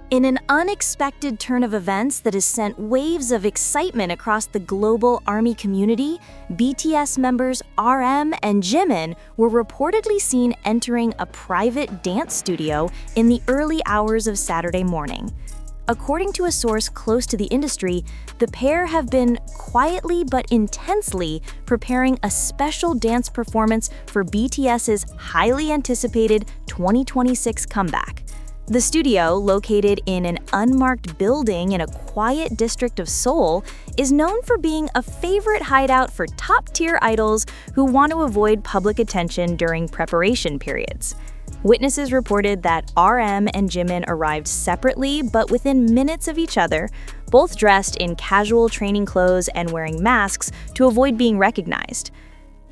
In an unexpected turn of events that has sent waves of excitement across the global ARMY community, BTS members RM and Jimin were reportedly seen entering a private dance studio in the early hours of Saturday morning. According to a source close to the industry, the pair have been quietly but intensely preparing a special dance performance for BTS's highly anticipated 2026 comeback. The studio, located in an unmarked building in a quiet district of Seoul, is known for being a favorite hideout for top-tier idols who want to avoid public attention during preparation periods. Witnesses reported that RM and Jimin arrived separately but within minutes of each other, both dressed in casual training clothes and wearing masks to avoid being recognized.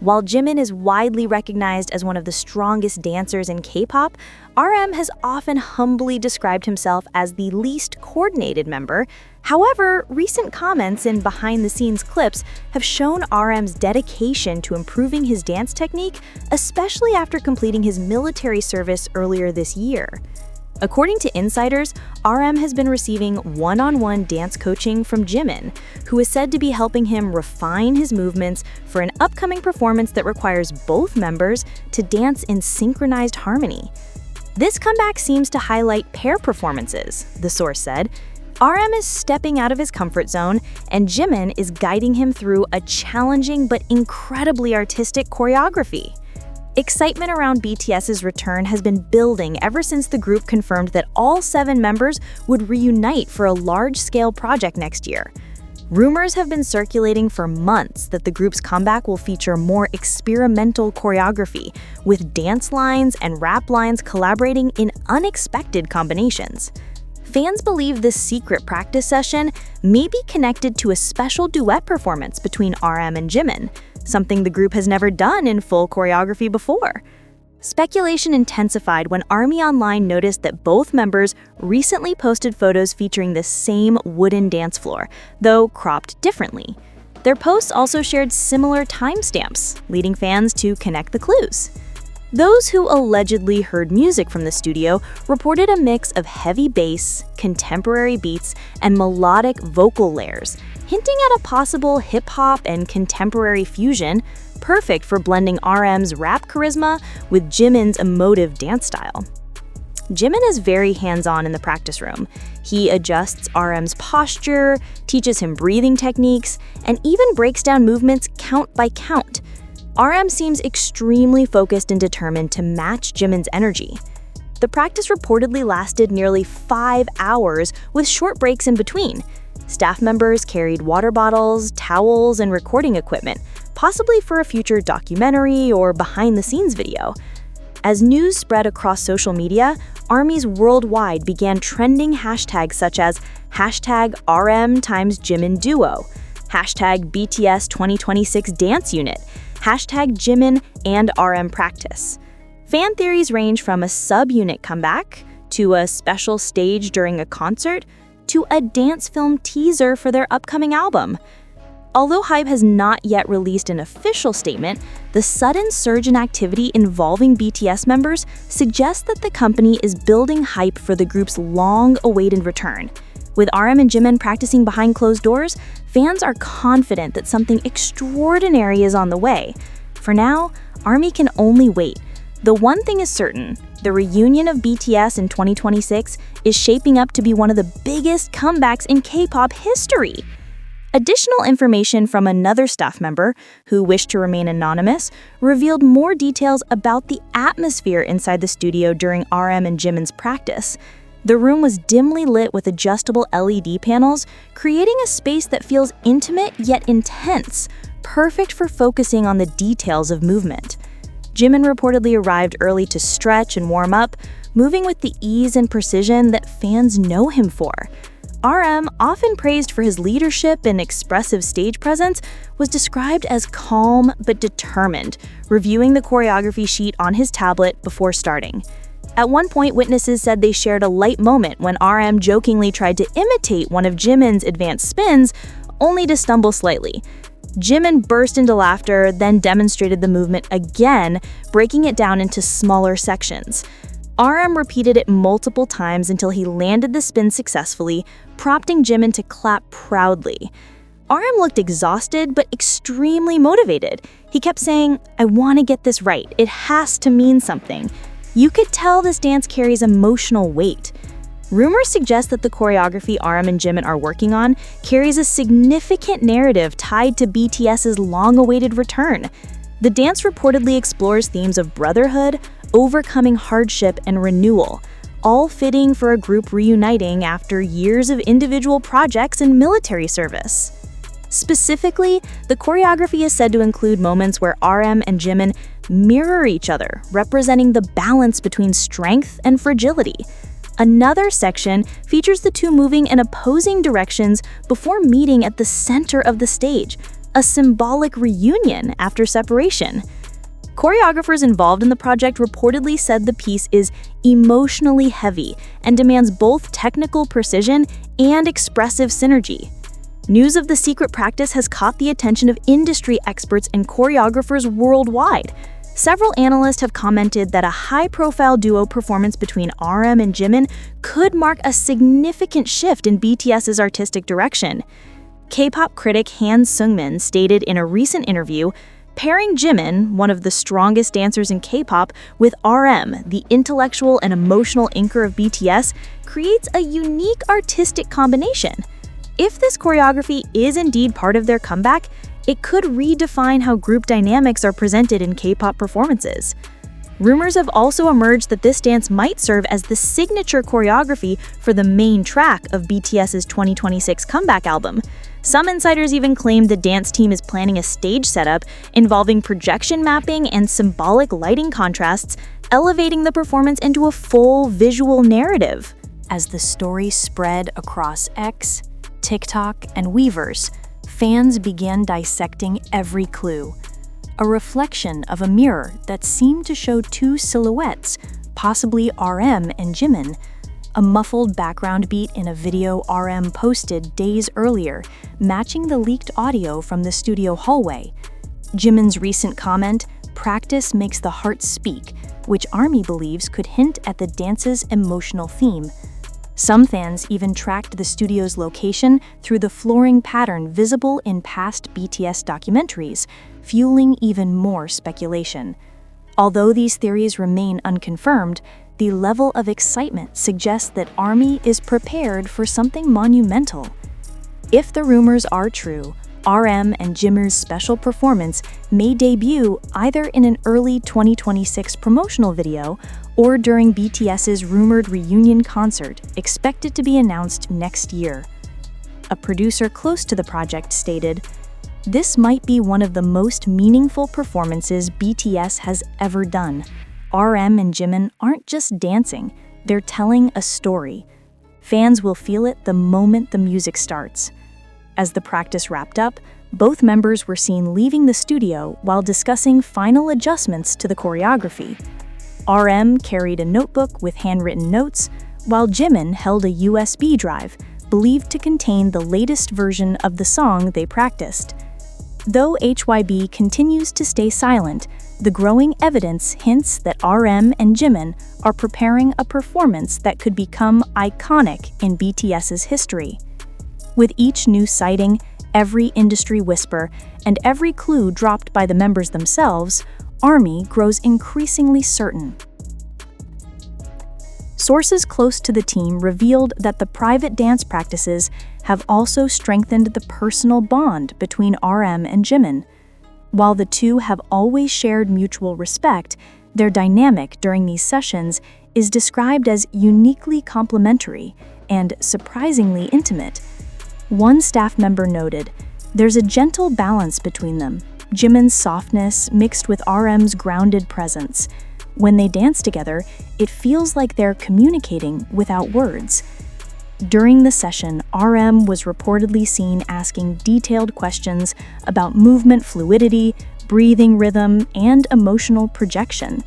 While Jimin is widely recognized as one of the strongest dancers in K-pop, RM has often humbly described himself as the least coordinated member. However, recent comments in behind-the-scenes clips have shown RM's dedication to improving his dance technique, especially after completing his military service earlier this year. According to insiders, RM has been receiving one-on-one dance coaching from Jimin, who is said to be helping him refine his movements for an upcoming performance that requires both members to dance in synchronized harmony. This comeback seems to highlight pair performances, the source said. RM is stepping out of his comfort zone, and Jimin is guiding him through a challenging but incredibly artistic choreography. Excitement around BTS's return has been building ever since the group confirmed that all 7 members would reunite for a large-scale project next year. Rumors have been circulating for months that the group's comeback will feature more experimental choreography, with dance lines and rap lines collaborating in unexpected combinations. Fans believe this secret practice session may be connected to a special duet performance between RM and Jimin, something the group has never done in full choreography before. Speculation intensified when ARMY Online noticed that both members recently posted photos featuring the same wooden dance floor, though cropped differently. Their posts also shared similar timestamps, leading fans to connect the clues. Those who allegedly heard music from the studio reported a mix of heavy bass, contemporary beats, and melodic vocal layers, hinting at a possible hip-hop and contemporary fusion, perfect for blending RM's rap charisma with Jimin's emotive dance style. Jimin is very hands-on in the practice room. He adjusts RM's posture, teaches him breathing techniques, and even breaks down movements count by count. RM seems extremely focused and determined to match Jimin's energy. The practice reportedly lasted nearly 5 hours with short breaks in between. Staff members carried water bottles, towels, and recording equipment, possibly for a future documentary or behind-the-scenes video. As news spread across social media, ARMYs worldwide began trending hashtags such as #RM x Jimin Duo, #BTS 2026 Dance Unit, #Jimin and RM Practice. Fan theories range from a sub-unit comeback, to a special stage during a concert, to a dance film teaser for their upcoming album. Although HYBE has not yet released an official statement, the sudden surge in activity involving BTS members suggests that the company is building hype for the group's long-awaited return. With RM and Jimin practicing behind closed doors, fans are confident that something extraordinary is on the way. For now, ARMY can only wait. The one thing is certain, the reunion of BTS in 2026 is shaping up to be one of the biggest comebacks in K-pop history. Additional information from another staff member, who wished to remain anonymous, revealed more details about the atmosphere inside the studio during RM and Jimin's practice. The room was dimly lit with adjustable LED panels, creating a space that feels intimate yet intense, perfect for focusing on the details of movement. Jimin reportedly arrived early to stretch and warm up, moving with the ease and precision that fans know him for. RM, often praised for his leadership and expressive stage presence, was described as calm but determined, reviewing the choreography sheet on his tablet before starting. At one point, witnesses said they shared a light moment when RM jokingly tried to imitate one of Jimin's advanced spins, only to stumble slightly. Jimin burst into laughter, then demonstrated the movement again, breaking it down into smaller sections. RM repeated it multiple times until he landed the spin successfully, prompting Jimin to clap proudly. RM looked exhausted but extremely motivated. He kept saying, "I want to get this right. It has to mean something." You could tell this dance carries emotional weight. Rumors suggest that the choreography RM and Jimin are working on carries a significant narrative tied to BTS's long-awaited return. The dance reportedly explores themes of brotherhood, overcoming hardship, and renewal, all fitting for a group reuniting after years of individual projects and military service. Specifically, the choreography is said to include moments where RM and Jimin mirror each other, representing the balance between strength and fragility. Another section features the two moving in opposing directions before meeting at the center of the stage, a symbolic reunion after separation. Choreographers involved in the project reportedly said the piece is emotionally heavy and demands both technical precision and expressive synergy. News of the secret practice has caught the attention of industry experts and choreographers worldwide. Several analysts have commented that a high-profile duo performance between RM and Jimin could mark a significant shift in BTS's artistic direction. K-pop critic Han Sungmin stated in a recent interview, pairing Jimin, one of the strongest dancers in K-pop, with RM, the intellectual and emotional anchor of BTS, creates a unique artistic combination. If this choreography is indeed part of their comeback, it could redefine how group dynamics are presented in K-pop performances. Rumors have also emerged that this dance might serve as the signature choreography for the main track of BTS's 2026 comeback album. Some insiders even claim the dance team is planning a stage setup involving projection mapping and symbolic lighting contrasts, elevating the performance into a full visual narrative. As the story spread across X, TikTok, and Weverse, fans began dissecting every clue. A reflection of a mirror that seemed to show two silhouettes, possibly RM and Jimin. A muffled background beat in a video RM posted days earlier, matching the leaked audio from the studio hallway. Jimin's recent comment, "Practice makes the heart speak," which ARMY believes could hint at the dance's emotional theme. Some fans even tracked the studio's location through the flooring pattern visible in past BTS documentaries, fueling even more speculation. Although these theories remain unconfirmed, the level of excitement suggests that ARMY is prepared for something monumental. If the rumors are true, RM and Jimin's special performance may debut either in an early 2026 promotional video or during BTS's rumored reunion concert, expected to be announced next year. A producer close to the project stated, "This might be one of the most meaningful performances BTS has ever done. RM and Jimin aren't just dancing, they're telling a story. Fans will feel it the moment the music starts." As the practice wrapped up, both members were seen leaving the studio while discussing final adjustments to the choreography. RM carried a notebook with handwritten notes, while Jimin held a USB drive, believed to contain the latest version of the song they practiced. Though HYB continues to stay silent, the growing evidence hints that RM and Jimin are preparing a performance that could become iconic in BTS's history. With each new sighting, every industry whisper, and every clue dropped by the members themselves, ARMY grows increasingly certain. Sources close to the team revealed that the private dance practices have also strengthened the personal bond between RM and Jimin. While the two have always shared mutual respect, their dynamic during these sessions is described as uniquely complementary and surprisingly intimate. One staff member noted, "There's a gentle balance between them, Jimin's softness mixed with RM's grounded presence. When they dance together, it feels like they're communicating without words." During the session, RM was reportedly seen asking detailed questions about movement fluidity, breathing rhythm, and emotional projection.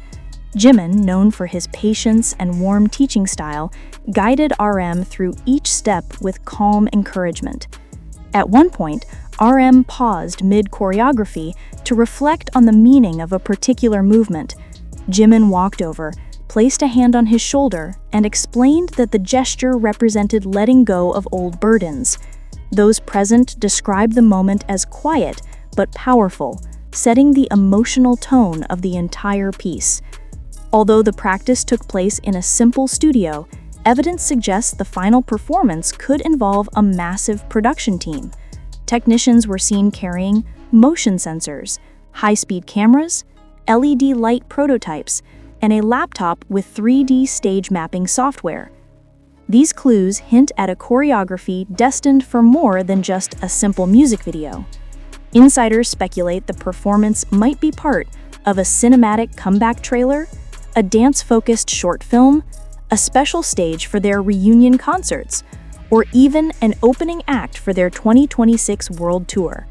Jimin, known for his patience and warm teaching style, guided RM through each step with calm encouragement. At one point, RM paused mid-choreography to reflect on the meaning of a particular movement. Jimin walked over, placed a hand on his shoulder and explained that the gesture represented letting go of old burdens. Those present described the moment as quiet but powerful, setting the emotional tone of the entire piece. Although the practice took place in a simple studio, evidence suggests the final performance could involve a massive production team. Technicians were seen carrying motion sensors, high-speed cameras, LED light prototypes, and a laptop with 3D stage mapping software. These clues hint at a choreography destined for more than just a simple music video. Insiders speculate the performance might be part of a cinematic comeback trailer, a dance-focused short film, a special stage for their reunion concerts, or even an opening act for their 2026 world tour.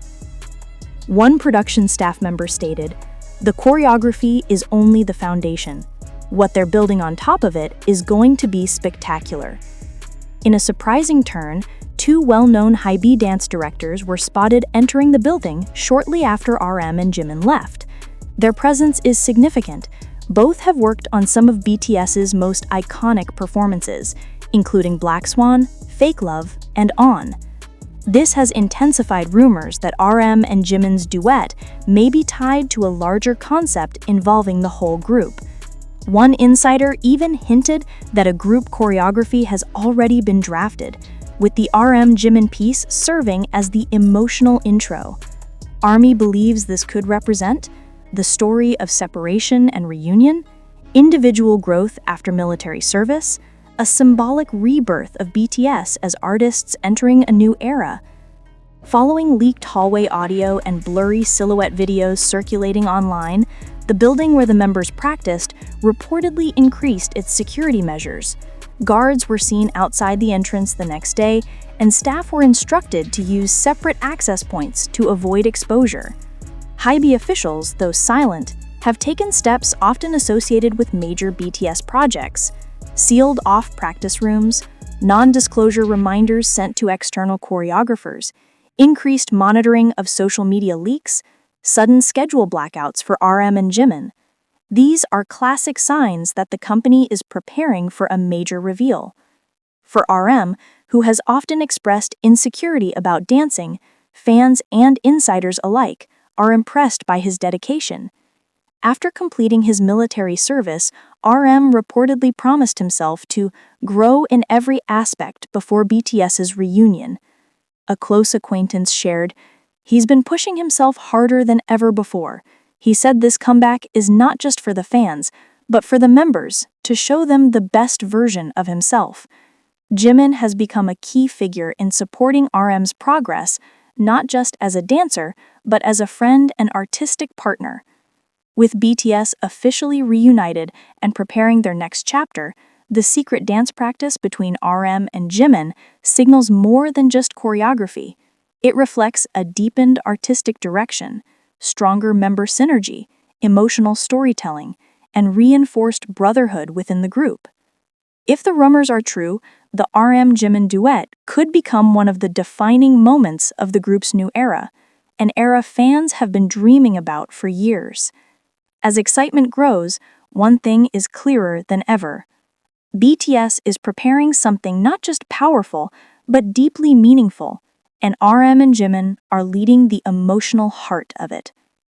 One production staff member stated, "The choreography is only the foundation. What they're building on top of it is going to be spectacular." In a surprising turn, two well-known high-B dance directors were spotted entering the building shortly after RM and Jimin left. Their presence is significant. Both have worked on some of BTS's most iconic performances, including Black Swan, Fake Love, and On. This has intensified rumors that RM and Jimin's duet may be tied to a larger concept involving the whole group. One insider even hinted that a group choreography has already been drafted, with the RM-Jimin piece serving as the emotional intro. ARMY believes this could represent the story of separation and reunion, individual growth after military service, a symbolic rebirth of BTS as artists entering a new era. Following leaked hallway audio and blurry silhouette videos circulating online, the building where the members practiced reportedly increased its security measures. Guards were seen outside the entrance the next day, and staff were instructed to use separate access points to avoid exposure. High-B officials, though silent, have taken steps often associated with major BTS projects: sealed-off practice rooms, non-disclosure reminders sent to external choreographers, increased monitoring of social media leaks, sudden schedule blackouts for RM and Jimin. These are classic signs that the company is preparing for a major reveal. For RM, who has often expressed insecurity about dancing, fans and insiders alike are impressed by his dedication. After completing his military service, RM reportedly promised himself to grow in every aspect before BTS's reunion. A close acquaintance shared, "He's been pushing himself harder than ever before. He said this comeback is not just for the fans, but for the members, to show them the best version of himself." Jimin has become a key figure in supporting RM's progress, not just as a dancer, but as a friend and artistic partner. With BTS officially reunited and preparing their next chapter, the secret dance practice between RM and Jimin signals more than just choreography. It reflects a deepened artistic direction, stronger member synergy, emotional storytelling, and reinforced brotherhood within the group. If the rumors are true, the RM-Jimin duet could become one of the defining moments of the group's new era, an era fans have been dreaming about for years. As excitement grows, one thing is clearer than ever. BTS is preparing something not just powerful, but deeply meaningful, and RM and Jimin are leading the emotional heart of it.